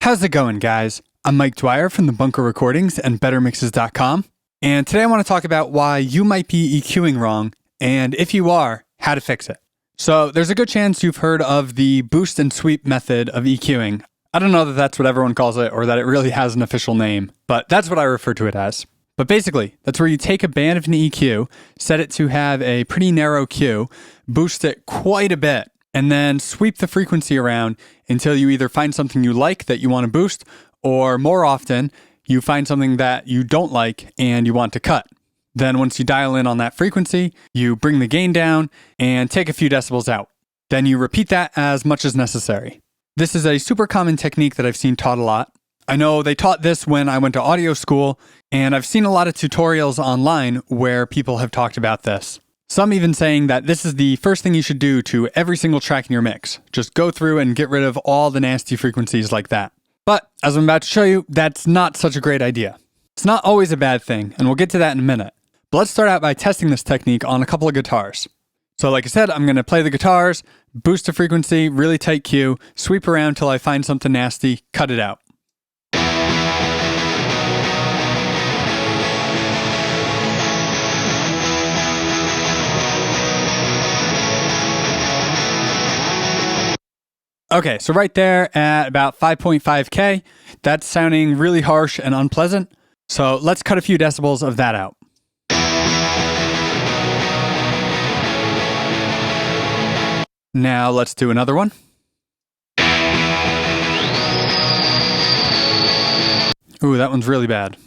How's it going, guys? I'm Mike Dwyer from the Bunker Recordings and BetterMixes.com, and today I want to talk about why you might be EQing wrong, and if you are, how to fix it. So there's a good chance you've heard of the boost and sweep method of EQing. I don't know that that's what everyone calls it or that it really has an official name, but that's what I refer to it as. But basically, that's where you take a band of an EQ, set it to have a pretty narrow Q, boost it quite a bit, and then sweep the frequency around until you either find something you like that you want to boost, or more often, you find something that you don't like and you want to cut. Then once you dial in on that frequency, you bring the gain down and take a few decibels out. Then you repeat that as much as necessary. This is a super common technique that I've seen taught a lot. I know they taught this when I went to audio school, and I've seen a lot of tutorials online where people have talked about this. Some even saying that this is the first thing you should do to every single track in your mix. Just go through and get rid of all the nasty frequencies like that. But as I'm about to show you, that's not such a great idea. It's not always a bad thing, and we'll get to that in a minute. But let's start out by testing this technique on a couple of guitars. So like I said, I'm going to play the guitars, boost the frequency, really tight Q, sweep around till I find something nasty, cut it out. Okay, so right there at about 5.5K, that's sounding really harsh and unpleasant. So let's cut a few decibels of that out. Now let's do another one. Ooh, that one's really bad.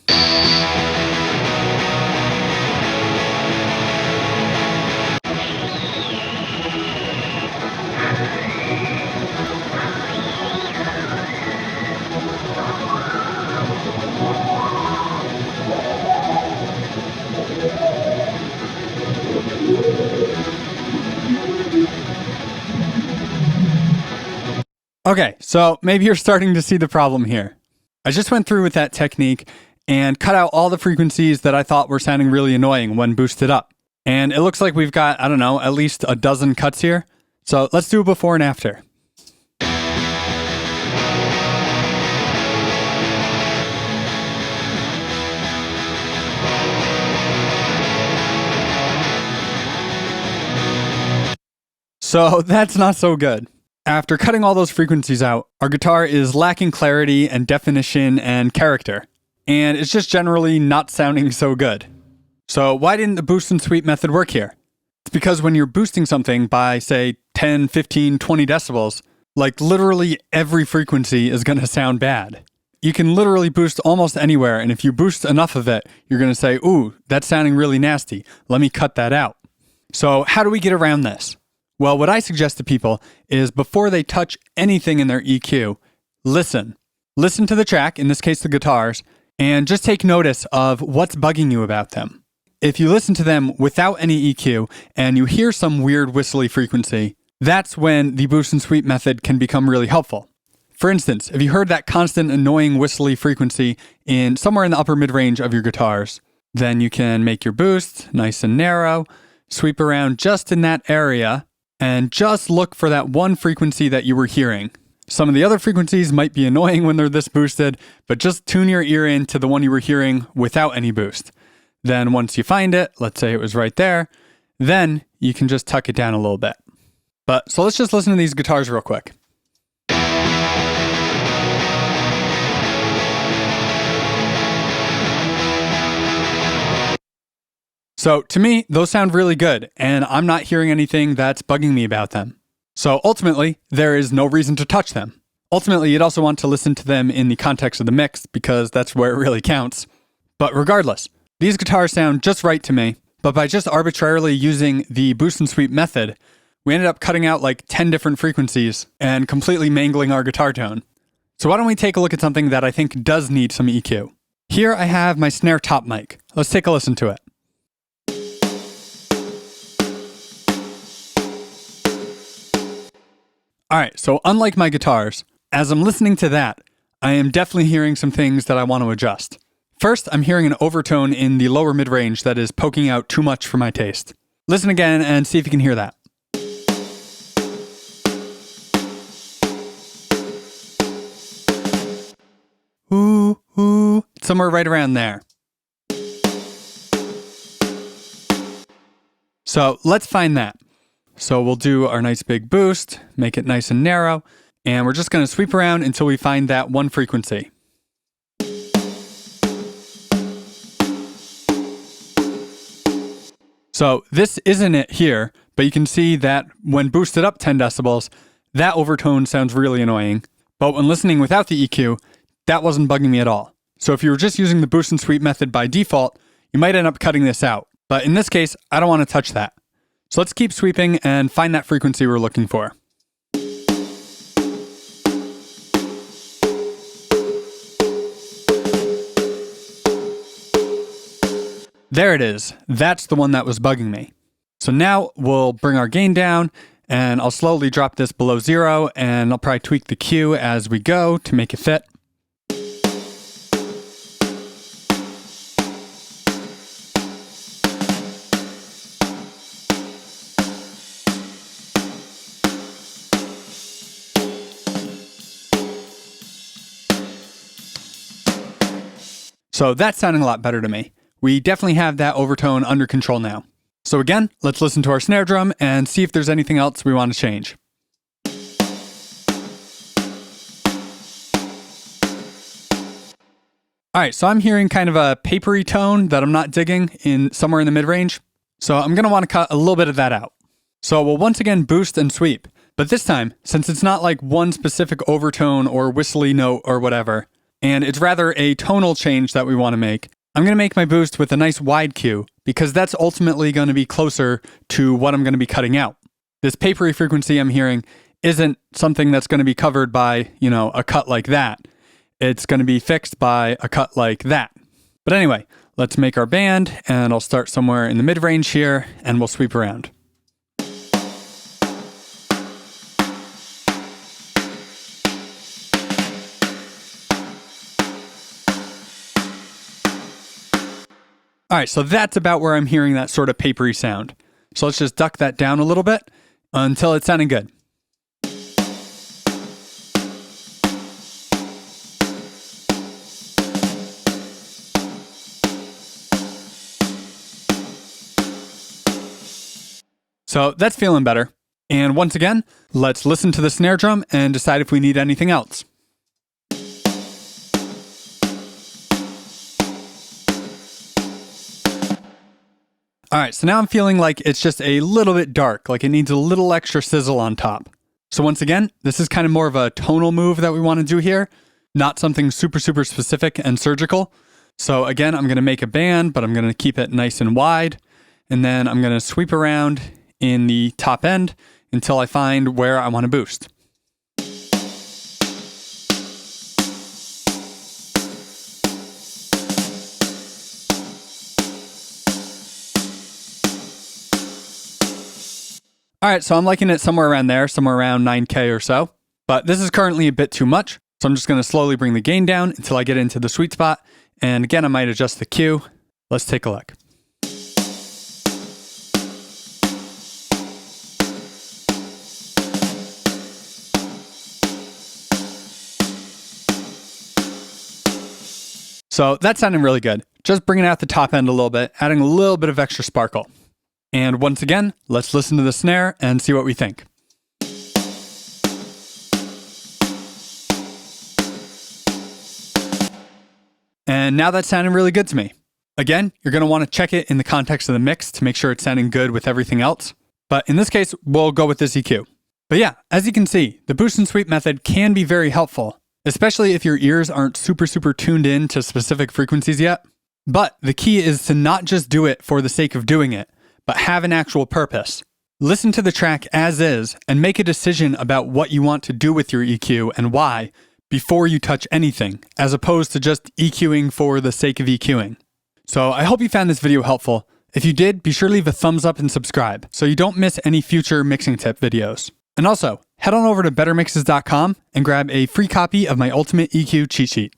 Okay, so maybe you're starting to see the problem here. I just went through with that technique and cut out all the frequencies that I thought were sounding really annoying when boosted up. And it looks like we've got, I don't know, at least a dozen cuts here. So let's do a before and after. So that's not so good. After cutting all those frequencies out, our guitar is lacking clarity and definition and character, and it's just generally not sounding so good. So why didn't the boost and sweep method work here? It's because when you're boosting something by, say, 10, 15, 20 decibels, like literally every frequency is going to sound bad. You can literally boost almost anywhere, and if you boost enough of it, you're going to say, ooh, that's sounding really nasty. Let me cut that out. So how do we get around this? Well, what I suggest to people is before they touch anything in their EQ, listen. Listen to the track, in this case the guitars, and just take notice of what's bugging you about them. If you listen to them without any EQ and you hear some weird whistly frequency, that's when the boost and sweep method can become really helpful. For instance, if you heard that constant annoying whistly frequency in somewhere in the upper mid-range of your guitars, then you can make your boost nice and narrow, sweep around just in that area, and just look for that one frequency that you were hearing. Some of the other frequencies might be annoying when they're this boosted, but just tune your ear in to the one you were hearing without any boost. Then once you find it, let's say it was right there, then you can just tuck it down a little bit. So let's just listen to these guitars real quick. So to me, those sound really good, and I'm not hearing anything that's bugging me about them. So ultimately, there is no reason to touch them. Ultimately, you'd also want to listen to them in the context of the mix, because that's where it really counts. But regardless, these guitars sound just right to me, but by just arbitrarily using the boost and sweep method, we ended up cutting out like 10 different frequencies and completely mangling our guitar tone. So why don't we take a look at something that I think does need some EQ. Here I have my snare top mic. Let's take a listen to it. Alright, so unlike my guitars, as I'm listening to that, I am definitely hearing some things that I want to adjust. First, I'm hearing an overtone in the lower mid-range that is poking out too much for my taste. Listen again and see if you can hear that. somewhere right around there. So let's find that. So we'll do our nice big boost, make it nice and narrow, and we're just going to sweep around until we find that one frequency. So this isn't it here, but you can see that when boosted up 10 decibels, that overtone sounds really annoying. But when listening without the EQ, that wasn't bugging me at all. So if you were just using the boost and sweep method by default, you might end up cutting this out. But in this case, I don't want to touch that. So let's keep sweeping and find that frequency we're looking for. There it is. That's the one that was bugging me. So now we'll bring our gain down, and I'll slowly drop this below 0, and I'll probably tweak the Q as we go to make it fit. So that's sounding a lot better to me. We definitely have that overtone under control now. So again, let's listen to our snare drum and see if there's anything else we want to change. All right, so I'm hearing kind of a papery tone that I'm not digging in somewhere in the mid-range. So I'm going to want to cut a little bit of that out. So we'll once again boost and sweep. But this time, since it's not like one specific overtone or whistly note or whatever, and it's rather a tonal change that we want to make, I'm going to make my boost with a nice wide Q because that's ultimately going to be closer to what I'm going to be cutting out. This papery frequency I'm hearing isn't something that's going to be covered by, a cut like that. It's going to be fixed by a cut like that. But anyway, let's make our band, and I'll start somewhere in the mid-range here, and we'll sweep around. All right, so that's about where I'm hearing that sort of papery sound. So let's just duck that down a little bit until it's sounding good. So that's feeling better. And once again, let's listen to the snare drum and decide if we need anything else. All right, so now I'm feeling like it's just a little bit dark, like it needs a little extra sizzle on top. So once again, this is kind of more of a tonal move that we want to do here, not something super, super specific and surgical. So again, I'm going to make a band, but I'm going to keep it nice and wide. And then I'm going to sweep around in the top end until I find where I want to boost. All right, so I'm liking it somewhere around there, somewhere around 9K or so. But this is currently a bit too much, so I'm just going to slowly bring the gain down until I get into the sweet spot. And again, I might adjust the Q. Let's take a look. So that's sounding really good. Just bringing out the top end a little bit, adding a little bit of extra sparkle. And once again, let's listen to the snare and see what we think. And now that's sounding really good to me. Again, you're going to want to check it in the context of the mix to make sure it's sounding good with everything else. But in this case, we'll go with this EQ. But yeah, as you can see, the boost and sweep method can be very helpful, especially if your ears aren't super, super tuned in to specific frequencies yet. But the key is to not just do it for the sake of doing it, but have an actual purpose. Listen to the track as is and make a decision about what you want to do with your EQ and why before you touch anything, as opposed to just EQing for the sake of EQing. So I hope you found this video helpful. If you did, be sure to leave a thumbs up and subscribe so you don't miss any future mixing tip videos. And also, head on over to bettermixes.com and grab a free copy of my Ultimate EQ cheat sheet.